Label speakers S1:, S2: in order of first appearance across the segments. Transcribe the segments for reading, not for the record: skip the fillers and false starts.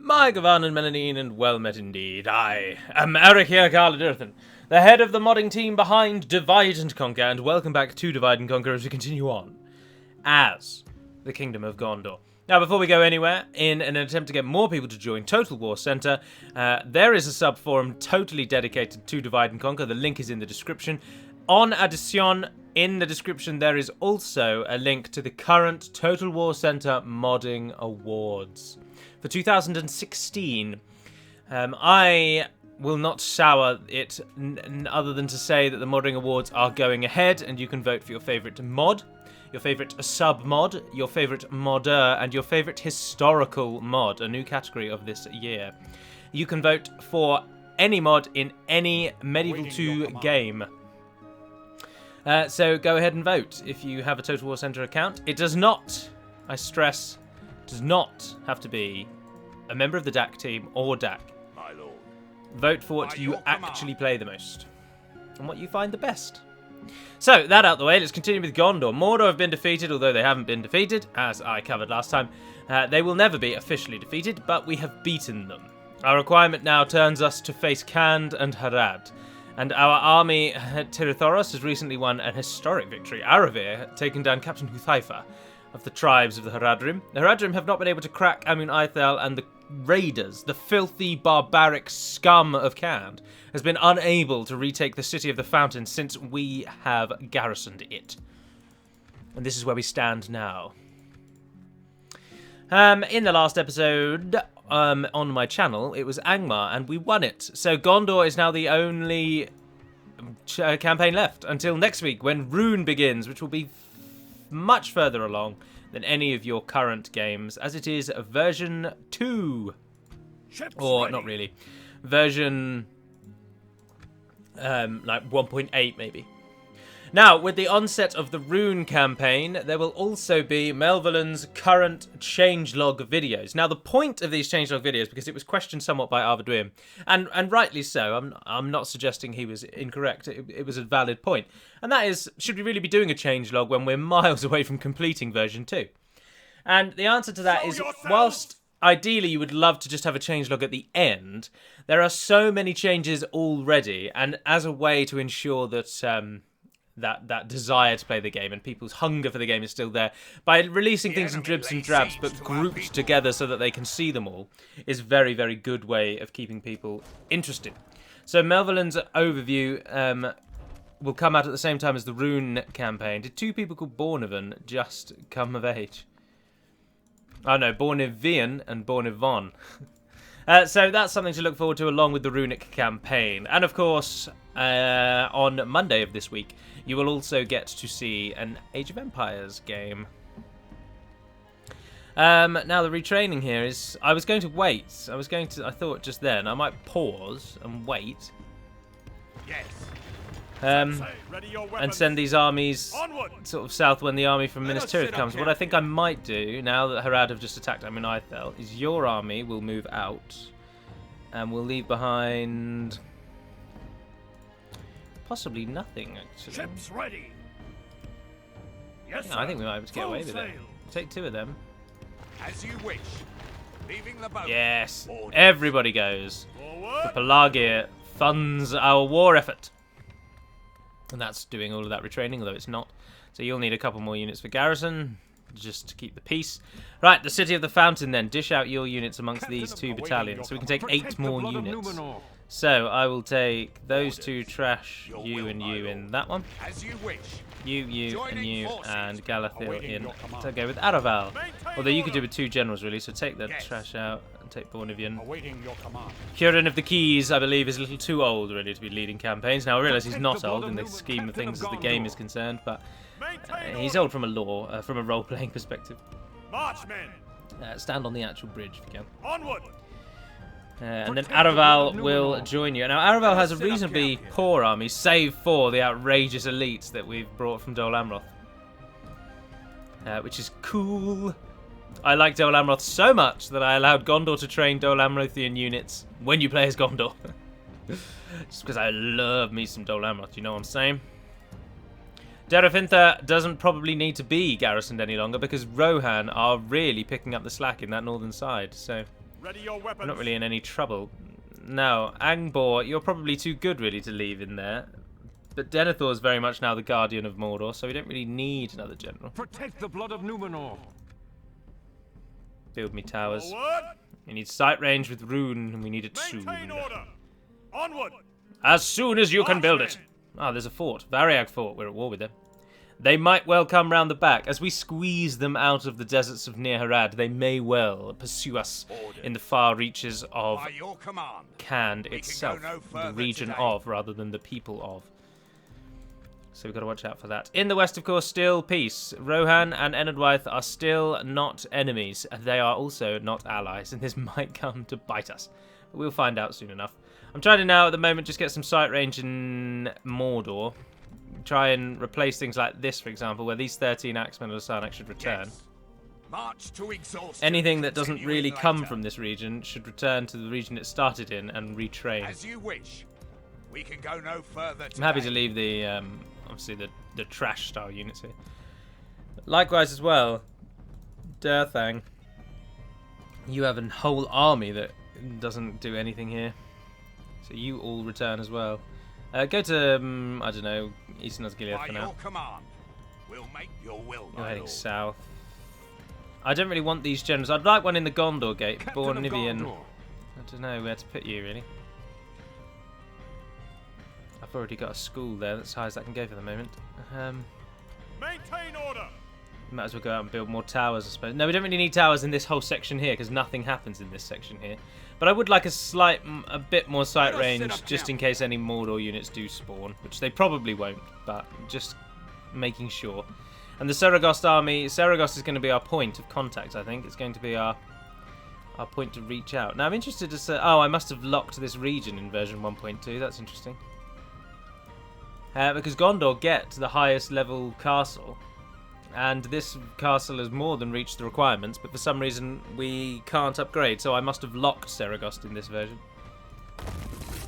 S1: My Gavan and Melanine, and well met indeed. I am Eric here, Garladurthan, the head of the modding team behind Divide and Conquer, and welcome back to Divide and Conquer as we continue on as the Kingdom of Gondor. Now, before we go anywhere, in an attempt to get more people to join Total War Center, there is a sub-forum totally dedicated to Divide and Conquer. The link is in the description. On Addition, in the description, there is also a link to the current Total War Center Modding Awards for 2016. I will not sour it other than to say that the modding awards are going ahead, and you can vote for your favourite mod, your favourite sub-mod, your favourite modder, and your favourite historical mod, a new category of this year. You can vote for any mod in any Medieval 2 game. So go ahead and vote if you have a Total War Center account. It does not, I stress, does not have to be a member of the DaC team or DaC.
S2: My lord.
S1: Vote for what you actually play the most and what you find the best. So, that out the way, let's continue with Gondor. Mordor have been defeated, although they haven't been defeated, as I covered last time. They will never be officially defeated, but we have beaten them. Our requirement now turns us to face Khand and Harad. And our army, Tirithoros, has recently won an historic victory. Aravir, taken down Captain Huthaifa of the tribes of the Haradrim. The Haradrim have not been able to crack Amun Aithel, and the raiders, the filthy, barbaric scum of Khand, has been unable to retake the City of the Fountain since we have garrisoned it. And this is where we stand now. In the last episode on my channel, it was Angmar, and we won it. So Gondor is now the only campaign left until next week, when Rune begins, which will be much further along than any of your current games, as it is version 2. Or, not really. Version like 1.8 maybe. Now, with the onset of the Rune campaign, there will also be Melvolin's current changelog videos. Now, the point of these changelog videos, because it was questioned somewhat by Arvidwim, and rightly so, I'm not suggesting he was incorrect, it was a valid point, and that is, should we really be doing a changelog when we're miles away from completing version 2? And the answer to that is, whilst ideally you would love to just have a changelog at the end, there are so many changes already, and as a way to ensure that that desire to play the game and people's hunger for the game is still there, by releasing things in dribs and drabs but grouped together so that they can see them all, is very, very good way of keeping people interested. So Melvolin's overview will come out at the same time as the Rune campaign. Did two people called Bornevan just come of age? Oh no, Bornevian and Bornevon. So that's something to look forward to along with the Runic campaign. And of course, on Monday of this week, you will also get to see an Age of Empires game. Now the retraining here is, I was going to wait. I thought just then, I might pause and wait.
S2: Yes.
S1: And send these armies sort of south when the army from Minas Tirith comes. What I think I might do, now that Harad have just attacked Amun Aithel, is your army will move out, and we'll leave behind possibly nothing, actually.
S2: Ships ready. Yes,
S1: I think we might be able to get away with it. Take two of them.
S2: As you wish. Leaving the boat.
S1: Yes, everybody goes. The Pelagir funds our war effort. And that's doing all of that retraining, although it's not. So you'll need a couple more units for garrison, just to keep the peace. Right, the City of the Fountain then. Dish out your units amongst these two battalions, so we can take 8 more units. So I will take those two trash, you and you in that one.
S2: As you wish.
S1: You, and you, and Galathil in. So go with Araval. Although you could do with 2 generals, really, so take the trash out and take Bornevian. Kieran of the Keys, I believe, is a little too old, really, to be leading campaigns. Now, I realise he's not old in the scheme of things as the game is concerned, but he's old from a lore, from a role-playing perspective.
S2: Marchmen.
S1: Stand on the actual bridge if you can.
S2: Onward.
S1: And then Araval will join you. Now, Araval has a reasonably poor army, save for the outrageous elites that we've brought from Dol Amroth. Which is cool. I like Dol Amroth so much that I allowed Gondor to train Dol Amrothian units when you play as Gondor. Just because I love me some Dol Amroth, you know what I'm saying? Derafintha doesn't probably need to be garrisoned any longer because Rohan are really picking up the slack in that northern side, so
S2: Ready your
S1: We're
S2: weapons.
S1: not really in any trouble. Now, Angbor, you're probably too good really to leave in there. But Denethor is very much now the guardian of Mordor, so we don't really need another general.
S3: Protect the blood of Numenor.
S1: Build me towers.
S2: Forward.
S1: We need sight range with rune, and we need it
S2: Maintain
S1: soon.
S2: order. Onward.
S1: As soon as you can build it. Ah, there's a fort. Variag fort. We're at war with them. They might well come round the back. As we squeeze them out of the deserts of Near Harad, they may well pursue us in the far reaches of
S2: By your command.
S1: Khand
S2: We
S1: itself.
S2: can go no
S1: The
S2: further
S1: region
S2: today.
S1: of, rather than the people of. So we've got to watch out for that. In the west, of course, still peace. Rohan and Enedwaith are still not enemies. They are also not allies, and this might come to bite us. But we'll find out soon enough. I'm trying to now, at the moment, just get some sight range in Mordor. Try and replace things like this, for example, where these 13 Axemen of the Sarnak should return.
S2: Yes. March to exhaustion.
S1: Anything that doesn't
S2: Continuing
S1: really come
S2: later.
S1: from this region should return to the region it started in and retrain.
S2: As you wish. We can go no further today.
S1: I'm happy to leave the, obviously, the trash-style units here. Likewise as well, Durthang, you have a whole army that doesn't do anything here. So you all return as well. Go to, I don't know, Eastern Osgiliath
S2: By
S1: for
S2: your
S1: now.
S2: command. We'll make your will,
S1: You're
S2: my
S1: heading
S2: lord.
S1: south. I don't really want these generals. I'd like one in the Gondor gate.
S3: Captain
S1: Born
S3: of
S1: Nivian.
S3: Gondor.
S1: I don't know where to put you, really. I've already got a school there. That's as high as that can go for the moment.
S2: Maintain order.
S1: Might as well go out and build more towers, I suppose. No, we don't really need towers in this whole section here, because nothing happens in this section here. But I would like a bit more sight
S2: Let us set
S1: range,
S2: up
S1: just
S2: camp.
S1: in case any Mordor units do spawn, which they probably won't, but just making sure. And the Saragost army, Saragost is going to be our point of contact, I think. It's going to be our point to reach out. Now, I'm interested to say... Oh, I must have locked this region in version 1.2. That's interesting. Because Gondor get to the highest level castle, and this castle has more than reached the requirements, but for some reason we can't upgrade, so I must have locked Saragost in this version.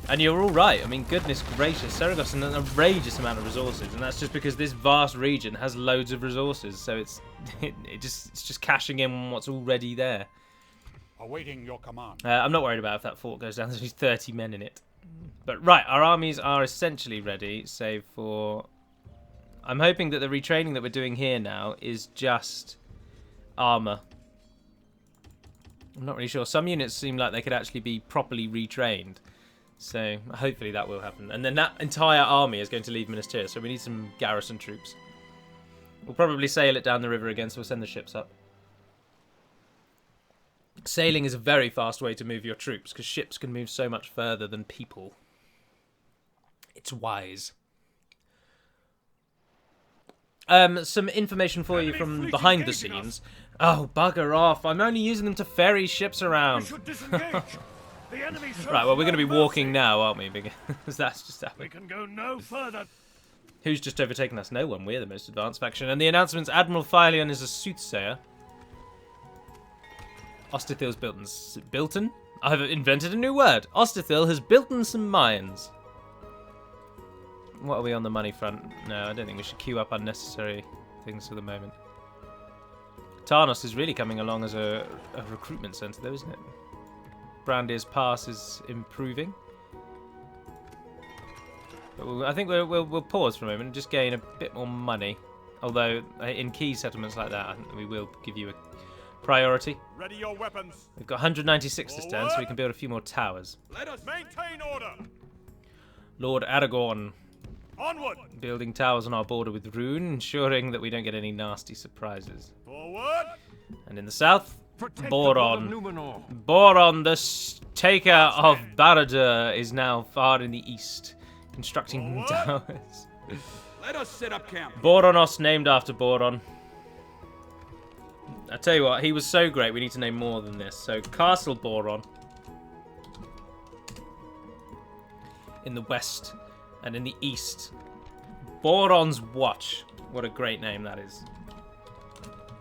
S1: And you're all right. I mean, goodness gracious, Saragost has an outrageous amount of resources, and that's just because this vast region has loads of resources, so it's just cashing in on what's already there.
S2: Awaiting your command.
S1: I'm not worried about if that fort goes down. There's only 30 men in it. But right, our armies are essentially ready, save for... I'm hoping that the retraining that we're doing here now is just armor. I'm not really sure. Some units seem like they could actually be properly retrained. So hopefully that will happen. And then that entire army is going to leave Minas Tirith, so we need some garrison troops. We'll probably sail it down the river again, so we'll send the ships up. Sailing is a very fast way to move your troops, because ships can move so much further than people. It's wise. Some information for you from behind the scenes. Oh, bugger off. I'm only using them to ferry ships around.
S3: We should disengage. The enemy
S1: Right, well, we're going to be walking now, aren't we? Because that's just
S3: We
S1: happening.
S3: can go no further.
S1: Who's just overtaken us? No one. We're the most advanced faction. And the announcements, Admiral Phylion is a soothsayer. Ostithil's built-in? I've invented a new word. Ostithil has built-in some mines. What are we on the money front? No, I don't think we should queue up unnecessary things for the moment. Tarnos is really coming along as a recruitment centre, though, isn't it? Brandir's Pass is improving. But I think we'll pause for a moment and just gain a bit more money. Although, in key settlements like that, I think we will give you a priority.
S2: Ready your weapons.
S1: We've got 196 this turn, so we can build a few more towers.
S2: Let us maintain order.
S1: Lord Aragorn
S2: Onward.
S1: building towers on our border with Rune, ensuring that we don't get any nasty surprises.
S2: Forward.
S1: And in the south,
S3: Protect the blood of
S1: Boron.
S3: Numenor.
S1: Boron, the taker of Barad-dûr, is now far in the east, constructing
S2: Forward.
S1: towers.
S2: Let us set up camp.
S1: Boronos, named after Boron. I tell you what, he was so great, we need to name more than this. So, Castle Boron. In the west. And in the east, Boron's Watch. What a great name that is.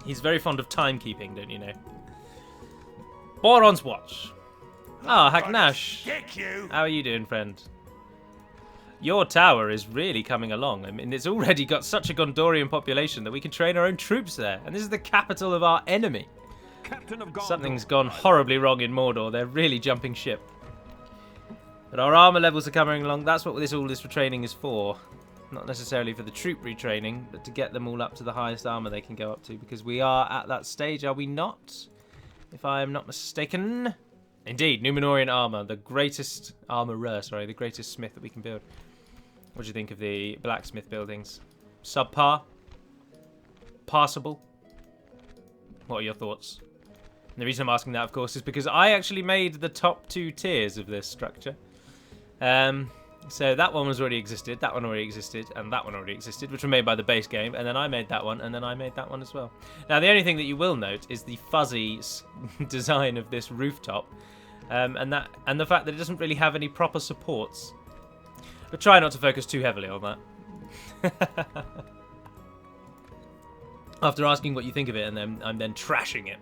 S1: He's very fond of timekeeping, don't you know? Boron's Watch. Ah, Hagnash.
S2: Kick you.
S1: How are you doing, friend? Your tower is really coming along. I mean, it's already got such a Gondorian population that we can train our own troops there. And this is the capital of our enemy.
S3: captain of Gondor.
S1: Something's gone horribly wrong in Mordor. They're really jumping ship. But our armor levels are coming along. That's what all this retraining is for. Not necessarily for the troop retraining, but to get them all up to the highest armor they can go up to. Because we are at that stage, are we not? If I am not mistaken. Indeed, Númenórean armor. The greatest armorer, sorry. The greatest smith that we can build. What do you think of the blacksmith buildings? Subpar? Passable? What are your thoughts? And the reason I'm asking that, of course, is because I actually made the top 2 tiers of this structure. So that one was already existed, that one already existed, and that one already existed, which were made by the base game, and then I made that one, and then I made that one as well. Now, the only thing that you will note is the fuzzy design of this rooftop, and the fact that it doesn't really have any proper supports. But try not to focus too heavily on that. After asking what you think of it, and then I'm then trashing it.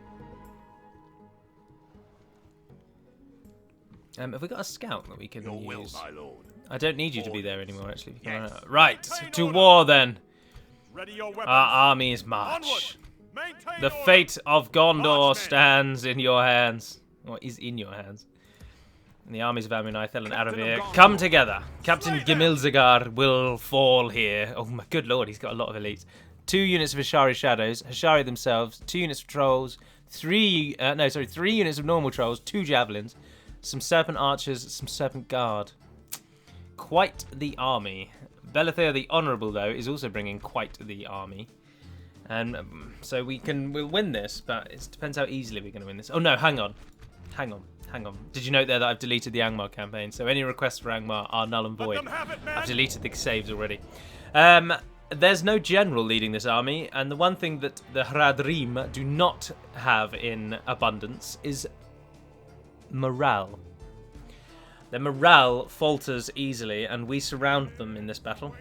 S1: Have we got a scout that we can use?
S2: My lord.
S1: I don't need you to be there anymore, actually. Right, to war then.
S2: Ready your weapons.
S1: Our armies march. The fate of Gondor stands in your hands. Or is in your hands. And the armies of Amenethel and Aravir come together. Captain Gimilzagar will fall here. Oh my good lord, he's got a lot of elites. 2 units of Hashari Shadows, Hashari themselves, 2 units of Trolls, 3 units of normal Trolls, 2 Javelins, some Serpent Archers, some Serpent Guard. Quite the army. Belethea the Honourable, though, is also bringing quite the army. And so we'll win this, but it depends how easily we're going to win this. Oh no, hang on. Did you note there that I've deleted the Angmar campaign? So any requests for Angmar are null and void. I've deleted the saves already. There's no general leading this army, and the one thing that the Hradrim do not have in abundance is morale. Their morale falters easily, and we surround them in this battle.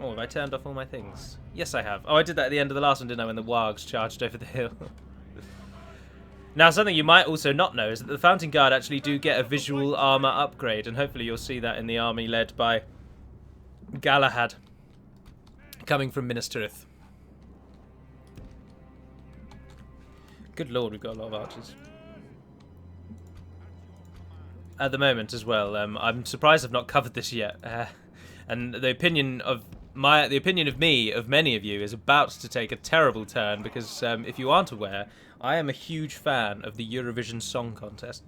S1: Oh, have I turned off all my things? Yes, I have. Oh, I did that at the end of the last one, didn't I, when the wargs charged over the hill? Now, something you might also not know is that the Fountain Guard actually do get a visual armor upgrade, and hopefully you'll see that in the army led by Galahad, coming from Minas Tirith. Good lord, we've got a lot of archers. At the moment as well, I'm surprised I've not covered this yet. And the opinion of me, of many of you, is about to take a terrible turn because if you aren't aware, I am a huge fan of the Eurovision Song Contest,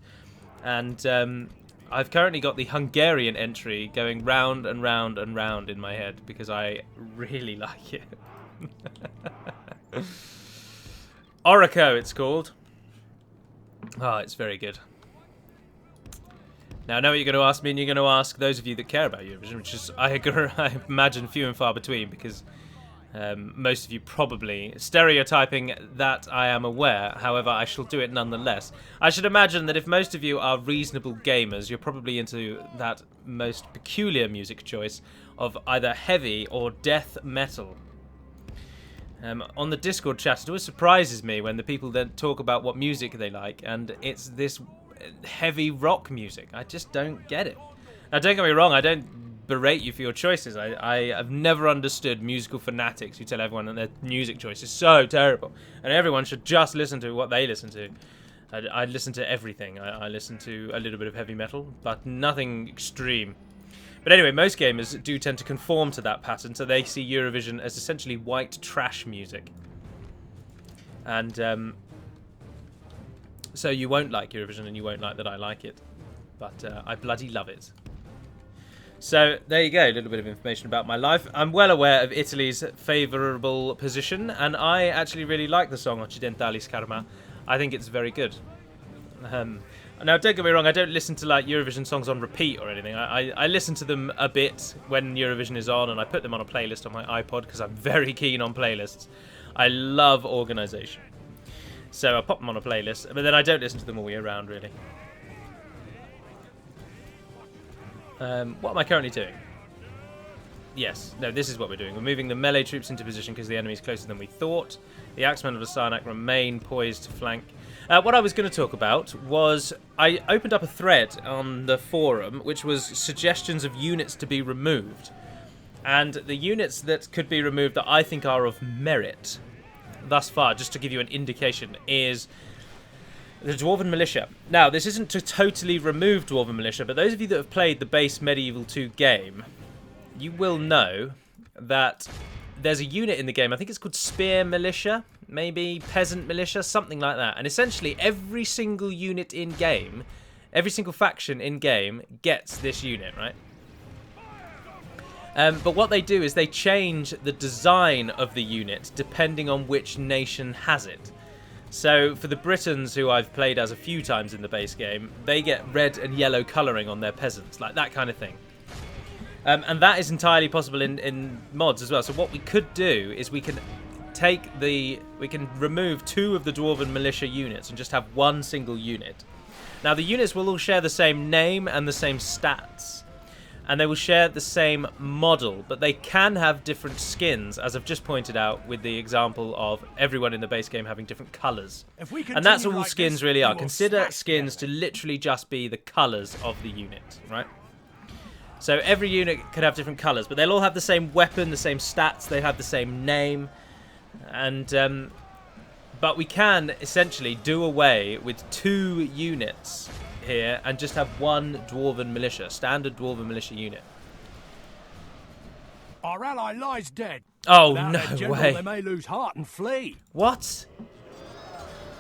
S1: and I've currently got the Hungarian entry going round and round and round in my head because I really like it. Orico, it's called. Oh, it's very good. Now, I know what you're going to ask me, and you're going to ask those of you that care about Eurovision, which is, I imagine, few and far between, because most of you probably stereotyping that I am aware. However, I shall do it nonetheless. I should imagine that if most of you are reasonable gamers, you're probably into that most peculiar music choice of either heavy or death metal. On the Discord chat, it always surprises me when the people then talk about what music they like, and it's this heavy rock music. I just don't get it. Now, don't get me wrong, I don't berate you for your choices. I have never understood musical fanatics who tell everyone that their music choice is so terrible, and everyone should just listen to what they listen to. I listen to everything. I listen to a little bit of heavy metal, but nothing extreme. But anyway, most gamers do tend to conform to that pattern, so they see Eurovision as essentially white trash music. And so you won't like Eurovision, and you won't like that I like it. But I bloody love it. So there you go, a little bit of information about my life. I'm well aware of Italy's favourable position, and I actually really like the song Occidentali Scarma. I think it's very good. Now, don't get me wrong, I don't listen to like Eurovision songs on repeat or anything. I listen to them a bit when Eurovision is on, and I put them on a playlist on my iPod because I'm very keen on playlists. I love organisation. So I pop them on a playlist, but then I don't listen to them all year round, really. What am I currently doing? Yes, no, this is what we're doing. We're moving the melee troops into position because the enemy's closer than we thought. The Axemen of the Sarnak remain poised to flank. What I was going to talk about was I opened up a thread on the forum which was suggestions of units to be removed. And the units that could be removed that I think are of merit thus far, just to give you an indication, is The Dwarven Militia. Now, this isn't to totally remove Dwarven Militia, but those of you that have played the base Medieval 2 game, you will know that there's a unit in the game, I think it's called Spear Militia, maybe Peasant Militia, something like that. And essentially, every single unit in-game, every single faction in-game gets this unit, right? But what they do is they change the design of the unit depending on which nation has it. So for the Britons, who I've played as a few times in the base game, they get red and yellow colouring on their peasants, like that kind of thing. And that is entirely possible in mods as well. So what we could do is we can remove 2 of the Dwarven Militia units and just have one single unit. Now the units will all share the same name and the same stats. And they will share the same model, but they can have different skins, as I've just pointed out with the example of everyone in the base game having different colours. And that's all like skins really are. Consider skins to literally just be the colours of the unit, right? So every unit could have different colours, but they'll all have the same weapon, the same stats, they have the same name. And but we can essentially do away with 2 units here and just have one Dwarven Militia, standard Dwarven Militia unit.
S3: Our ally lies dead.
S1: Oh,
S3: Without
S1: no
S3: their general,
S1: way.
S3: They may lose heart and flee.
S1: What?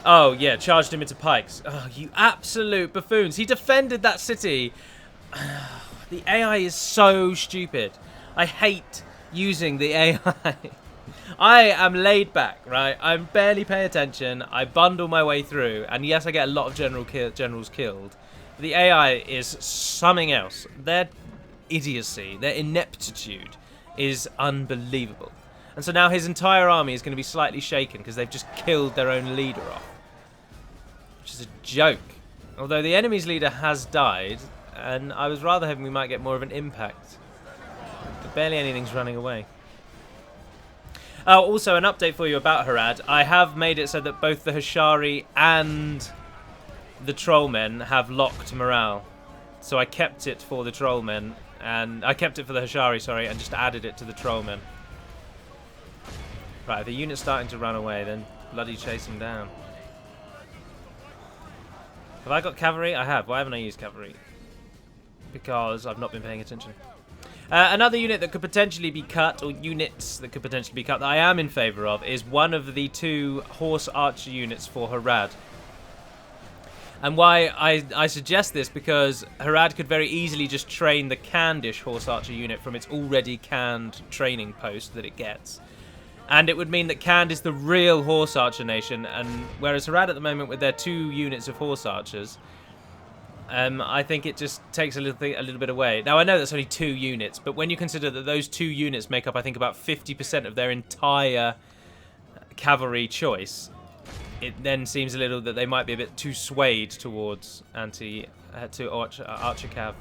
S1: Oh, yeah, charged him into pikes. Oh, you absolute buffoons. He defended that city. The AI is so stupid. I hate using the AI. I am laid back, right? I barely pay attention. I bundle my way through. And yes, I get a lot of generals killed. But the AI is something else. Their idiocy, their ineptitude is unbelievable. And so now his entire army is going to be slightly shaken because they've just killed their own leader off. Which is a joke. Although the enemy's leader has died. And I was rather hoping we might get more of an impact. But barely anything's running away. Oh, also an update for you about Harad. I have made it so that both the Hashari and the Trollmen have locked morale. So I kept it for the Trollmen, and I kept it for the Hashari, sorry, and just added it to the Trollmen. Right, if the unit's starting to run away, then bloody chase them down. Have I got cavalry? I have. Why haven't I used cavalry? Because I've not been paying attention. Another unit that could potentially be cut, or units that could potentially be cut, that I am in favour of, is one of the 2 horse archer units for Harad. And why I suggest this, because Harad could very easily just train the Candish horse archer unit from its already canned training post that it gets. And it would mean that Cand is the real horse archer nation, and whereas Harad at the moment with their 2 units of horse archers, I think it just takes a little bit away. Now, I know that's only 2 units, but when you consider that those 2 units make up, I think, about 50% of their entire cavalry choice, it then seems a little that they might be a bit too swayed towards archer cav.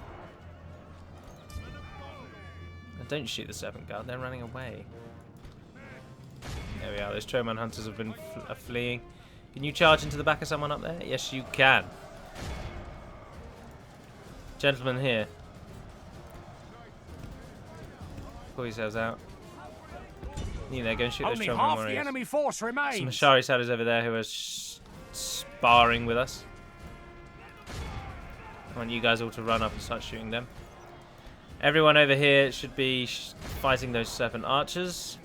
S1: Don't shoot the Serpent Guard, they're running away. There we are, those Trollman hunters have been fleeing. Can you charge into the back of someone up there? Yes, you can. Gentlemen here. Pull yourselves out. You know, go and shoot those
S3: Only
S1: Trollman
S3: half
S1: warriors.
S3: the enemy force
S1: Some
S3: remains.
S1: Hashari sailors over there who are sparring with us. I want you guys all to run up and start shooting them. Everyone over here should be fighting those Serpent Archers.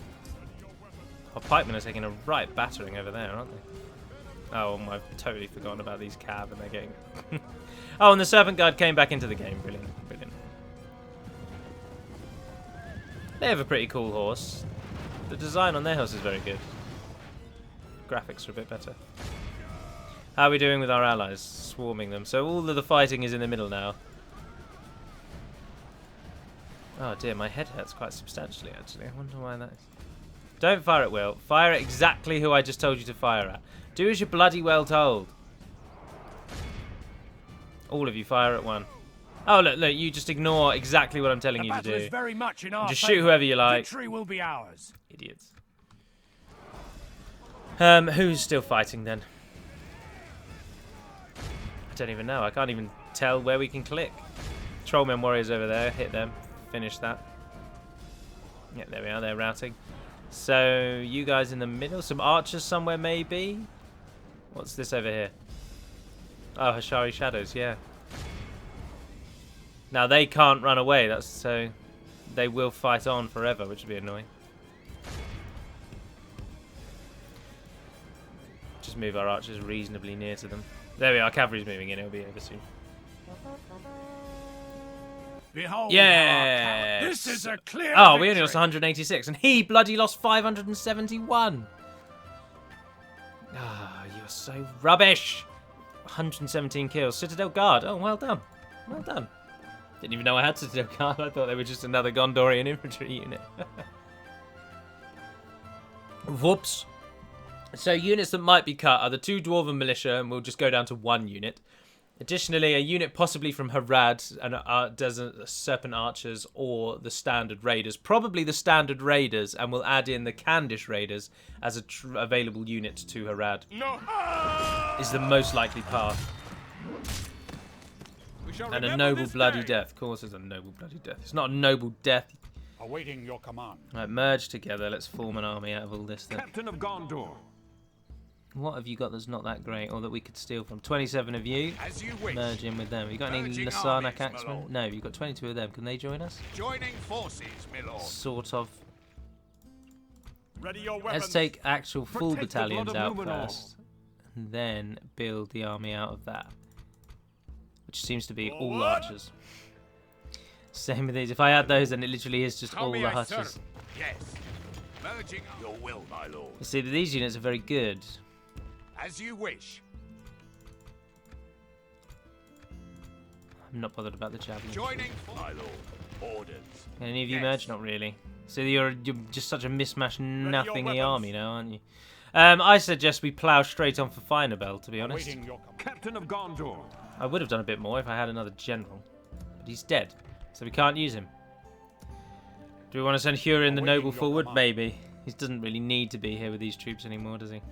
S1: Our pikemen are taking a right battering over there, aren't they? Oh, I've totally forgotten about these cav and they're getting... Oh, and the Serpent Guard came back into the game. Brilliant, brilliant. They have a pretty cool horse. The design on their horse is very good. Graphics are a bit better. How are we doing with our allies? Swarming them. So all of the fighting is in the middle now. Oh dear, my head hurts quite substantially actually. I wonder why that is. Don't fire at will. Fire at exactly who I just told you to fire at. Do as you're bloody well told. All of you fire at one. Oh look, you just ignore exactly what I'm telling you to do.
S3: Is very much in our
S1: Just
S3: favor.
S1: shoot whoever you like.
S3: Victory will be ours.
S1: Idiots. Who's still fighting then? I don't even know. I can't even tell where we can click. Trollmen warriors over there. Hit them. Finish that. Yeah, there we are. They're routing. So you guys in the middle. Some archers somewhere maybe. What's this over here? Oh, Hashari Shadows, yeah. Now they can't run away, that's so they will fight on forever, which would be annoying. Just move our archers reasonably near to them. There we are, cavalry's moving in, it'll be over soon.
S3: Behold,
S1: Yes!
S3: this is a clear
S1: Oh, we only
S3: victory.
S1: lost 186, and he bloody lost 571. Ah, you're so rubbish. 117 kills. Citadel Guard. Oh, well done. Well done. Didn't even know I had Citadel Guard. I thought they were just another Gondorian infantry unit. Whoops. So units that might be cut are the 2 Dwarven Militia, and we'll just go down to 1 unit. Additionally, a unit possibly from Harad and Desert Serpent Archers or the Standard Raiders. Probably the Standard Raiders, and we'll add in the Candish Raiders as a available unit to Harad.
S2: No.
S1: Is the most likely path. And a noble bloody death. Of course it's a noble bloody death. It's not a noble death.
S3: Awaiting your command.
S1: Right, merge together. Let's form an army out of all this then.
S3: Captain of Gondor.
S1: What have you got that's not that great, or that we could steal from? 27 of you.
S2: As you wish.
S1: Merge in with them. Have you got any
S2: Merging
S1: Lasarnak
S2: armies, my
S1: axemen?
S2: lord.
S1: No, you've got 22 of them. Can they join us?
S2: Joining forces, my lord.
S1: Sort of.
S3: Ready your weapons.
S1: Let's take actual full
S3: Protect the
S1: battalions
S3: blood
S1: out
S3: of Numenor.
S1: first, and then build the army out of that, which seems to be all
S3: Forward.
S1: archers. Same with these. If I add those, then it literally is just
S2: Tell
S1: all
S2: me
S1: the
S2: I
S1: archers.
S2: serve. Yes. Merging your will, my lord.
S1: You see, these units are very good.
S2: As you wish.
S1: I'm not bothered about the javelin.
S2: Joining my lord. Orders.
S1: Any of you
S2: Yes.
S1: merge? Not really. So you're just such a mismatched,
S3: your
S1: nothingy
S3: weapons.
S1: army now, aren't you? I suggest we plough straight on for Finabel, to be honest.
S3: Awaiting your command. Captain of Gondor.
S1: I would have done a bit more if I had another general. But he's dead, so we can't use him. Do we want to send Hurin the
S3: Awaiting
S1: Noble
S3: your
S1: forward?
S3: command.
S1: Maybe. He doesn't really need to be here with these troops anymore, does he?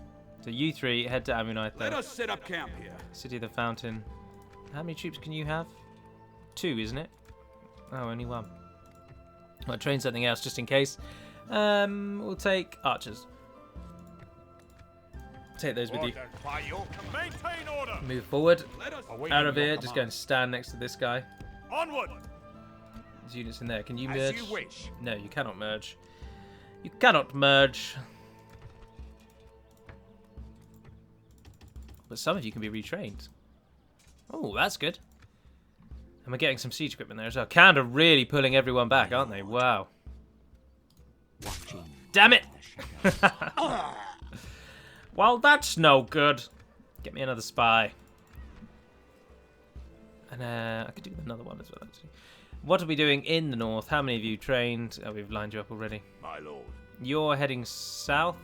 S1: So you 3, head to Ammonite
S4: Let
S1: then.
S4: us set up camp here.
S1: City of the Fountain. How many troops can you have? 2, isn't it? Oh, only 1. I'll train something else just in case. We'll take archers. Take those with you.
S2: Ordered by your command.
S3: Maintain order.
S1: Move forward.
S4: Let us
S3: Awaiting
S1: Out of
S3: your
S1: here. Just go
S3: command.
S1: and stand next to this guy.
S3: Onward.
S1: There's units in there. Can you
S2: As
S1: merge?
S2: you wish.
S1: No, you cannot merge. You cannot merge. But some of you can be retrained. Oh, that's good. And we're getting some siege equipment there as well. Canada really pulling everyone back, aren't they? Wow. Damn it! Well, that's no good. Get me another spy. And I could do another one as well, actually. What are we doing in the north? How many of you trained? Oh, we've lined you up already.
S2: My lord.
S1: You're heading south.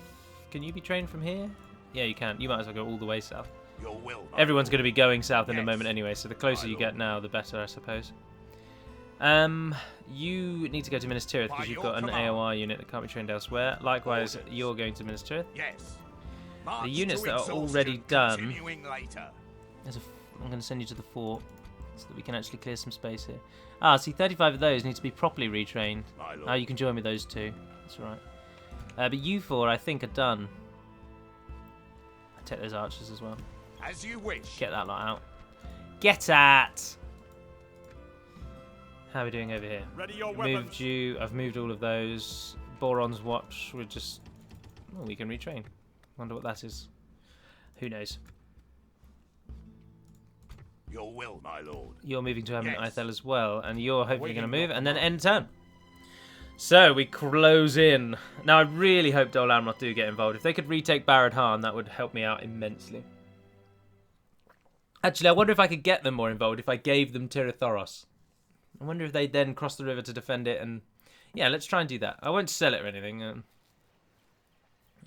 S1: Can you be trained from here? Yeah, you can. You might as well go all the way south.
S2: Your will, my
S1: Everyone's going to be going south in a
S2: Yes.
S1: moment anyway, so the closer
S2: My
S1: you get
S2: lord.
S1: now, the better, I suppose. You need to go to Minas Tirith
S2: By
S1: because you've
S2: your
S1: got an
S2: command.
S1: AOR unit that can't be trained elsewhere. Likewise,
S2: Orders.
S1: you're going to Minas Tirith.
S2: Yes.
S1: The
S2: March
S1: units
S2: to
S1: that are
S2: exhaustion,
S1: already done.
S2: Continuing later.
S1: I'm going to send you to the fort so that we can actually clear some space here. Ah, see, 35 of those need to be properly retrained.
S2: My lord.
S1: Oh, you can join with those 2. That's all right. But you 4, I think, are done. I'll take those archers as well.
S2: As you wish.
S1: Get that lot out. Get at! How are we doing over here?
S3: Ready your weapons.
S1: Moved you. I've moved all of those. Boron's Watch. We're just... Oh, we can retrain. Wonder what that is. Who knows?
S2: Your will, my lord.
S1: You're moving to Amon
S2: Yes.
S1: Ithel as well, and you're hopefully
S3: Awaiting
S1: going to move,
S3: your
S1: and then end turn. So we close in. Now I really hope Dol Amroth do get involved. If they could retake Barad Han, that would help me out immensely. Actually, I wonder if I could get them more involved if I gave them Tirathoros. I wonder if they'd then cross the river to defend it, and yeah, let's try and do that. I won't sell it or anything.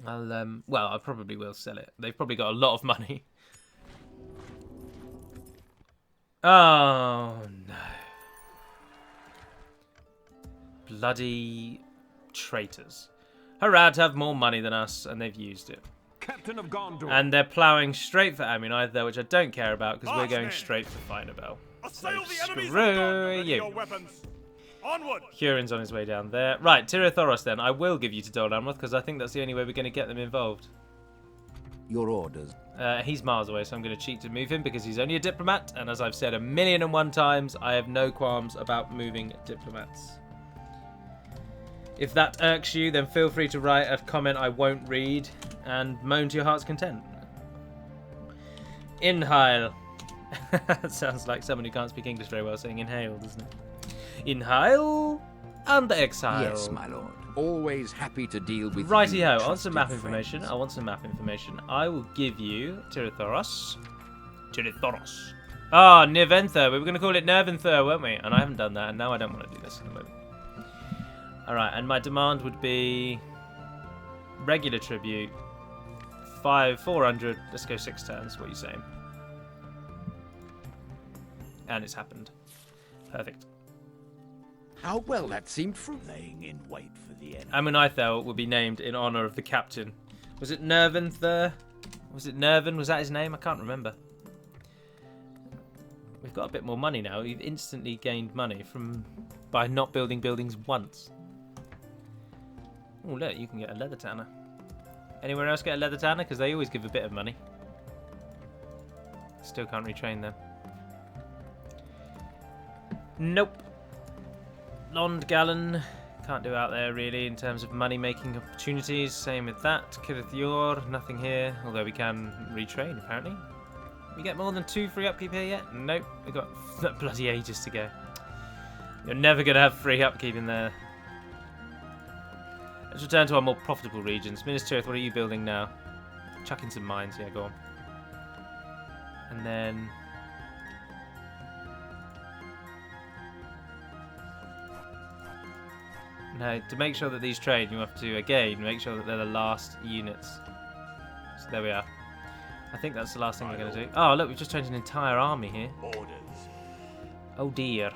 S1: Well, I probably will sell it. They've probably got a lot of money. Oh no. Bloody traitors. Harad have more money than us, and they've used it.
S3: Captain of Gondor.
S1: And they're ploughing straight for Ammonite, though, which I don't care about, because we're going
S3: Marksmen.
S1: straight for Finabel.
S3: Assail the enemies of
S1: Screw
S3: Gondor. Ready
S1: you.
S3: your weapons. Onward.
S1: Hurin's on his way down there. Right, Tirathoros then. I will give you to Dol Amroth, because I think that's the only way we're going to get them involved.
S5: Your orders.
S1: He's miles away, so I'm going to cheat to move him because he's only a diplomat. And as I've said 1,000,001 times, I have no qualms about moving diplomats. If that irks you, then feel free to write a comment I won't read and moan to your heart's content. Inhale. Sounds like someone who can't speak English very well saying inhale, doesn't it? Inhale and exhale.
S4: Yes, my lord. Always happy to deal with
S1: Righty ho,
S4: you,
S1: I want some map
S4: trusted
S1: information.
S4: friends.
S1: I want some map information. I will give you Tirithoros. Tirithoros. Ah, Nirventher. We were going to call it Nerventher, weren't we? And I haven't done that, and now I don't want to do this in a moment. Alright, and my demand would be regular tribute. 400. Let's go 6 turns. What are you saying? And it's happened. Perfect.
S4: How well that seemed fruitful.
S2: Laying in wait for the enemy.
S1: Amenithel will be named in honor of the captain. Was it Nerventher? Was it Nervin? Was that his name? I can't remember. We've got a bit more money now. We've instantly gained money by not building buildings once. Oh look, you can get a leather tanner. Anyone else get a leather tanner? Because they always give a bit of money. Still can't retrain them. Nope. Londgalen. Can't do out there really in terms of money making opportunities. Same with that. Kirithior, nothing here. Although we can retrain apparently. We get more than 2 free upkeep here yet? Nope. We've got bloody ages to go. You're never going to have free upkeep in there. Let's return to our more profitable regions. Minas Tirith, what are you building now? Chuck in some mines. Yeah, go on. And then... No, to make sure that these trade, you have to, again, make sure that they're the last units. So there we are. I think that's the last thing we're going to do. Oh, look, we've just changed an entire army here.
S2: Orders.
S1: Oh, dear.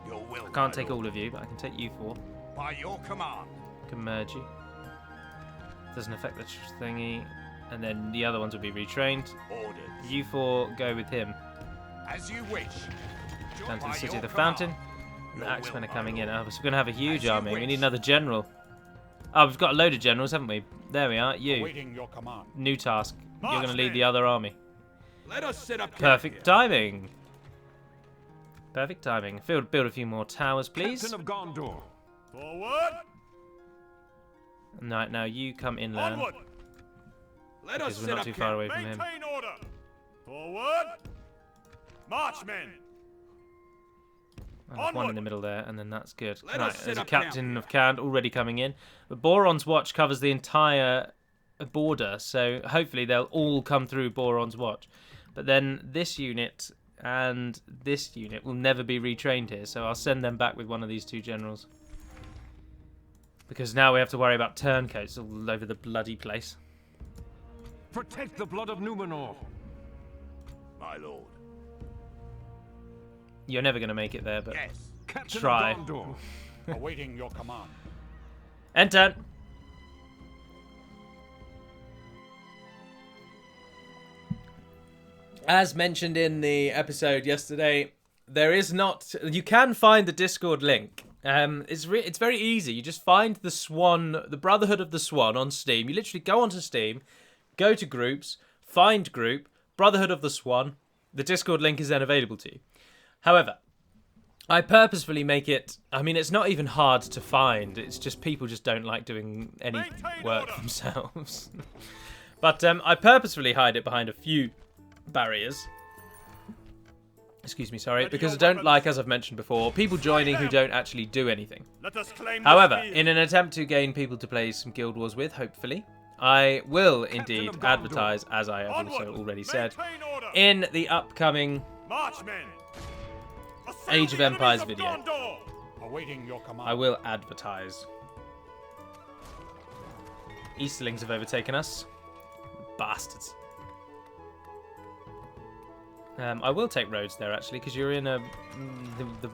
S2: Your will,
S1: I can't
S2: my
S1: take
S2: lord.
S1: all of you, but I can take you 4.
S2: By your command.
S1: Can merge you. Doesn't affect the thingy. And then the other ones will be retrained.
S2: Orders.
S1: You 4 go with him.
S2: As you wish.
S1: Down to the
S2: By
S1: City
S2: your
S1: of the
S2: command.
S1: Fountain. And the
S2: Your
S1: Axemen
S2: will,
S1: are
S2: my
S1: coming in.
S2: lord.
S1: Oh, so we're going to have a huge
S2: As you
S1: army. We
S2: wish.
S1: need another general. Oh, we've got a load of generals, haven't we? There we are. You.
S3: Awaiting your command.
S1: New task. You're going to lead
S3: Marksman.
S1: the other army.
S2: Let us set up camp
S1: Perfect
S2: here.
S1: timing. Perfect timing. Build a few more towers, please.
S3: Captain of Gondor. Forward.
S1: Right, now you come inland.
S3: Onward.
S2: Let us
S1: Because we're
S2: set
S1: not
S2: up
S1: too far
S2: camp.
S1: away from him.
S3: Maintain order. Forward. March, men.
S1: I have one in the
S3: Onward.
S1: middle there, and then that's good.
S2: Let
S1: Right,
S2: us set
S1: there's a
S2: up camp
S1: captain
S2: here.
S1: of Khand already coming in. But Boron's Watch covers the entire border, so hopefully they'll all come through Boron's Watch. But then this unit and this unit will never be retrained here, so I'll send them back with one of these 2 generals. Because now we have to worry about turncoats all over the bloody place.
S3: Protect the blood of Numenor.
S2: My lord.
S1: You're never going to make it there, but
S2: Yes.
S3: Captain
S1: Try.
S3: of Gondor. Awaiting your command.
S1: enter. As mentioned in the episode yesterday, there is not. You can find the Discord link. It's very easy. You just find the Swan, the Brotherhood of the Swan on Steam. You literally go onto Steam, go to groups, find group, Brotherhood of the Swan. The Discord link is then available to you. However, I purposefully make it. I mean, it's not even hard to find. It's just people just don't like doing any
S3: Maintain
S1: work
S3: order.
S1: themselves. But I purposefully hide it behind a few barriers. Excuse me, sorry,
S3: Ready
S1: because I
S3: your
S1: don't
S3: weapons.
S1: like, as I've mentioned before, people joining who don't actually do anything.
S3: Let us claim
S1: However,
S3: this
S1: in an attempt to gain people to play some Guild Wars with, hopefully, I will indeed
S3: of Gondor.
S1: advertise, as I have
S3: Onward.
S1: also already said,
S3: Maintain order.
S1: in the upcoming
S3: March, men. Assail
S1: Age of
S3: the
S1: Empires
S3: enemies
S1: video.
S3: of Gondor. Awaiting your command.
S1: I will advertise. Easterlings have overtaken us. Bastards. I will take roads there, actually, because you're in a... The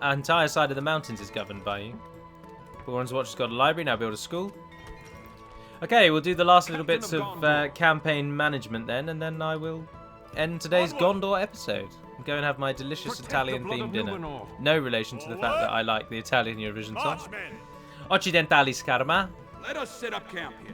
S1: entire side of the mountains is governed by you. Boron's Watch has got a library, now build a school. Okay, we'll do the last little
S3: Captain
S1: bits
S3: of
S1: of
S3: Gondor.
S1: campaign management then, and then I will end today's
S3: Onward.
S1: Gondor episode. And go and have my delicious
S3: Protect the
S1: Italian
S3: blood of
S1: themed dinner.
S3: Numenor.
S1: No relation to the fact that I like the Italian Eurovision song.
S3: March, men.
S1: Occidentali Scarma.
S2: Let us set up camp here.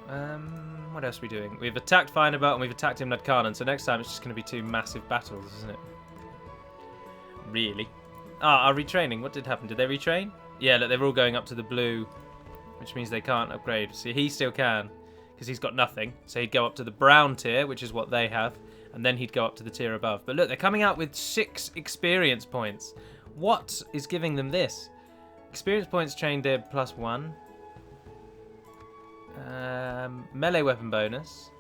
S1: What else are we doing? We've attacked Finerbelt and we've attacked Imnad Khan, so next time it's just going to be 2 massive battles, isn't it? Really? Ah, our retraining. What did happen? Did they retrain? Yeah, look, they're all going up to the blue, which means they can't upgrade. See, he still can, because he's got nothing. So he'd go up to the brown tier, which is what they have, and then he'd go up to the tier above. But look, they're coming out with 6 experience points. What is giving them this? Experience points chain dib +1. Melee weapon bonus.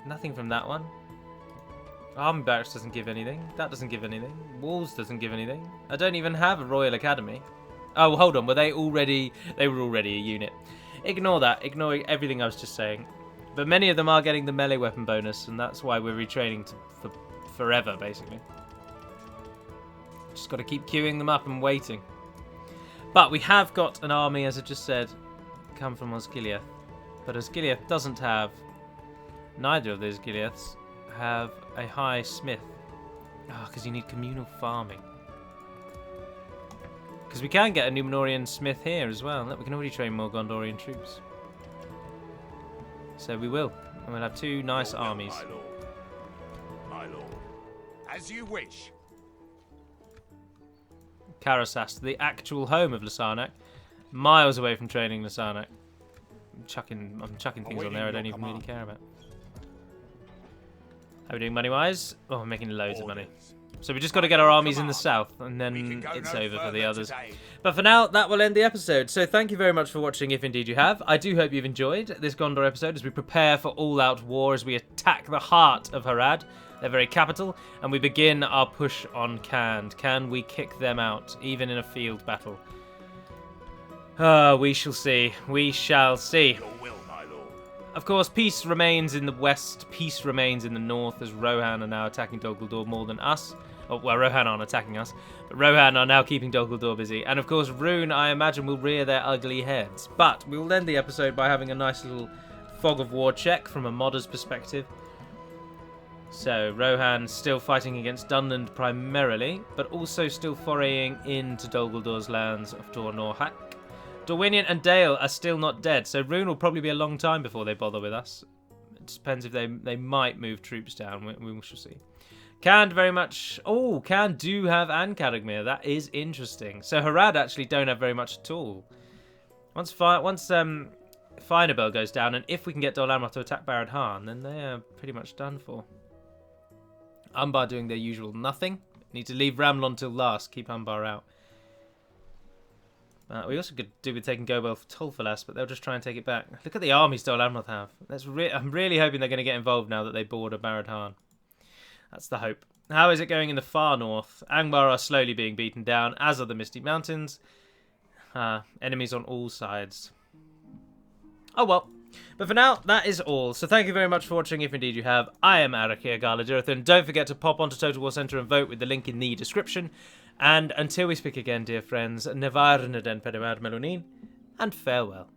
S1: Nothing from that one. Army barracks doesn't give anything. That doesn't give anything. Walls doesn't give anything. I don't even have a Royal Academy. Oh, hold on. Were they already... They were already a unit. Ignore that. Ignore everything I was just saying. But many of them are getting the melee weapon bonus, and that's why we're retraining for forever, basically. Just got to keep queuing them up and waiting. But we have got an army, as I just said, come from Osgiliath. But Osgiliath doesn't have... Neither of those Gileaths have a high smith. Ah, because you need communal farming. Because we can get a Numenorian smith here as well. Look, we can already train more Gondorian troops. So we will. And we'll have 2 nice armies.
S2: My lord. My lord. As you wish.
S1: Karasast, the actual home of Lasarnak. Miles away from training Lasarnak. I'm chucking things on there I don't even really care about. How are we doing money-wise? Oh, we're making loads of money. So we just got to get our armies in the south, and then it's over for the others. But for now, that will end the episode. So thank you very much for watching, if indeed you have. I do hope you've enjoyed this Gondor episode as we prepare for all-out war, as we attack the heart of Harad, their very capital, and we begin our push on Khand. Can we kick them out, even in a field battle? We shall see. We shall see.
S2: Your will, my lord.
S1: Of course, peace remains in the west, peace remains in the north, as Rohan are now attacking Dol Guldur more than us. Oh, well, Rohan aren't attacking us, but Rohan are now keeping Dol Guldur busy. And of course, Rune, I imagine, will rear their ugly heads. But we will end the episode by having a nice little fog of war check from a modder's perspective. So, Rohan still fighting against Dunland primarily, but also still foraying into Dol Guldur's lands of Dor Norhak. Dorwinion and Dale are still not dead, so Rune will probably be a long time before they bother with us. It depends if they might move troops down. We shall see. Khand very much... Oh, Khand do have Ankh-Kadagmir. That is interesting. So Harad actually don't have very much at all. Once Finerbelt goes down, and if we can get Dol Amroth to attack Barad Harn, then they are pretty much done for. Umbar doing their usual nothing. Need to leave Ramlon till last. Keep Umbar out. We also could do with taking Gobel for Tolfalas, but they'll just try and take it back. Look at the armies Dol Amroth have. I'm really hoping they're going to get involved now that they border Barad Harn. That's the hope. How is it going in the far north? Angmar are slowly being beaten down, as are the Misty Mountains. Enemies on all sides. Oh well. But for now, that is all. So thank you very much for watching, if indeed you have. I am Arakir Galadurathan. Don't forget to pop onto Total War Centre and vote with the link in the description. And until we speak again, dear friends, Nevar Naden Pedemad Melonin, and farewell.